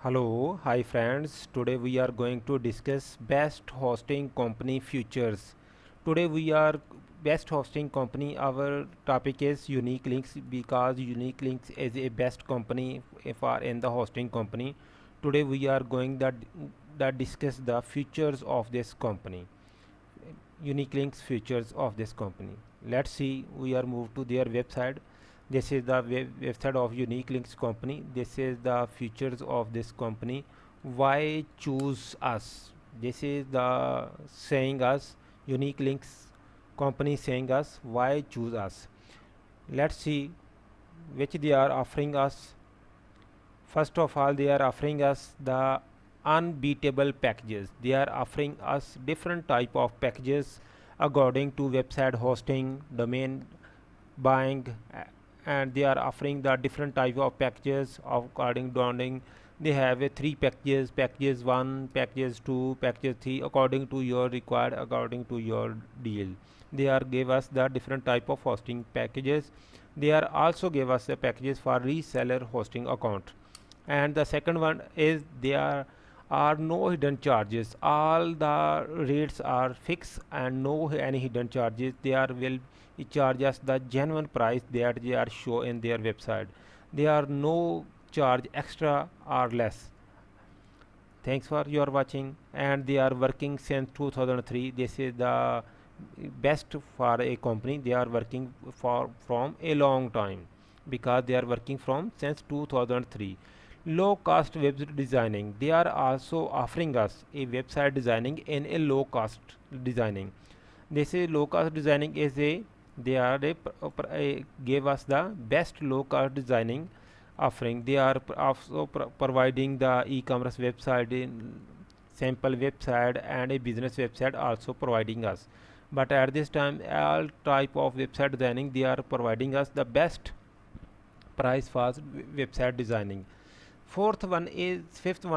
Hello, hi friends. Today we are going to discuss best hosting company features. Today we are best hosting company. Our topic is Unique Links because Unique Links is a best company for in the hosting company. Today we are going that discuss the features of this company. Unique Links features of this company. Let's see. We are moved to their website. This is the website of Unique Links company. This is the features of this company. Why choose us? This is the saying us Unique Links company saying us why choose us. Let's see which they are offering us. First of all, they are offering us the unbeatable packages. They are offering us different type of packages according to website hosting, domain buying, and they are offering the different type of packages of according downloading. They have a three packages: packages 1, packages 2, packages 3, according to your required, according to your deal. They are give us the different type of hosting packages. They are also give us the packages for reseller hosting account. And the second one is there are no hidden charges. All the rates are fixed and no any hidden charges. They are will charge us the genuine price that they are show in their website. There are no charge extra or less. Thanks for your watching, and they are working since 2003. This is the best for a company. They are working for from a long time because they are working from since 2003. Low cost web designing. They are also offering us a website designing in a low cost designing. This is low cost designing is a they are a gave us the best low cost designing offering. They are also providing the e-commerce website in sample website and a business website also providing us. But at this time, all type of website designing they are providing us the best price for website designing. Fifth one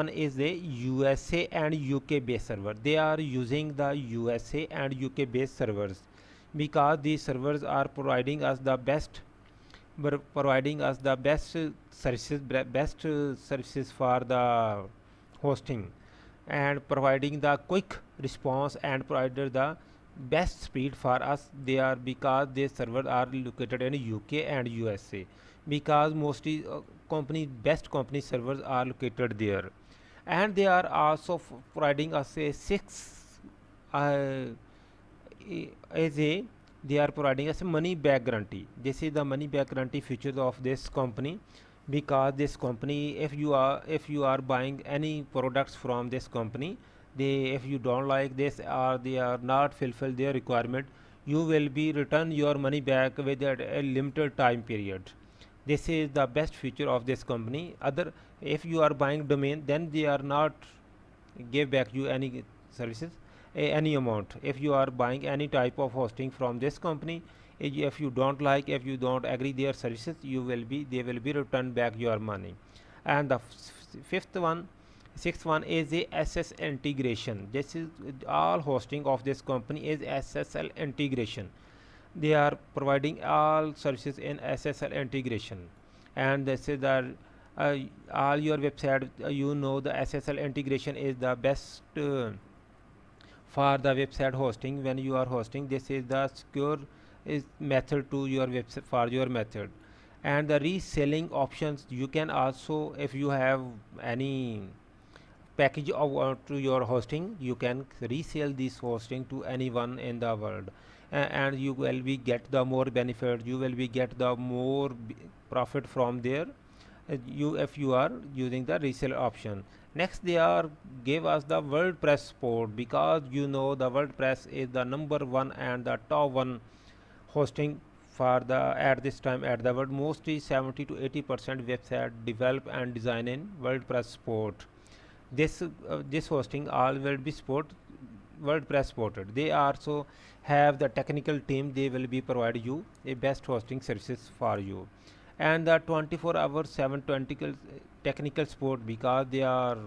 is the USA and UK based server. They are using the USA and UK based servers because these servers are providing us the best services, best services for the hosting, and providing the quick response and provided the best speed for us. They are because these servers are located in UK and USA because mostly company best company servers are located there, and they are also providing us a six uh, as a they are providing us a money back guarantee. This is the money back guarantee features of this company because this company, if you are buying any products from this company, they if you don't like this or they are not fulfill their requirement, you will be return your money back with a limited time period. This is the best feature of this company. Other, if you are buying domain, then they are not give back you any services, any amount. If you are buying any type of hosting from this company, if you don't like, if you don't agree their services, you will be they will be returned back your money. And the fifth one sixth one is the SS integration. This is all hosting of this company is SSL integration. They are providing all services in SSL integration, and this is the uh, all your website. You know the SSL integration is the best for the website hosting. When you are hosting, this is the secure is method to your website for your method. And the reselling options, you can also, if you have any package of to your hosting, you can resell this hosting to anyone in the world. And you will be get the more benefit, you will be get the more profit from there. You if you are using the resell option. Next, they are gave us the WordPress support because you know the WordPress is the number one and the top one hosting for the at this time at the world. Mostly 70 to 80% website develop and design in WordPress support. This hosting all will be support WordPress supported. They also have the technical team. They will be provide you a best hosting services for you, and the 24 hour 7 technical support because they are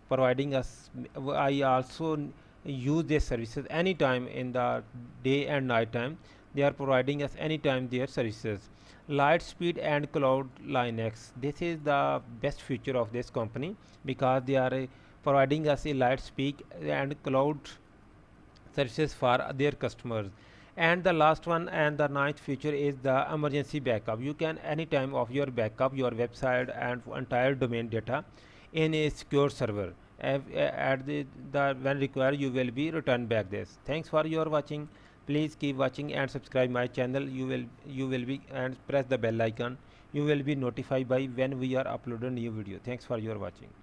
providing us. I also use their services anytime in the day and night time. they are providing us anytime their services. Lightspeed and Cloud Linux, this is the best feature of this company because they are providing us a Lightspeed and cloud services for their customers. And the last one and the ninth feature is the emergency backup. You can anytime of your backup your website and entire domain data in a secure server. At the when required you will be return back this. Thanks for your watching. Please keep watching and subscribe my channel. You will be and press the bell icon. You will be notified by when we are uploading new video. Thanks for your watching.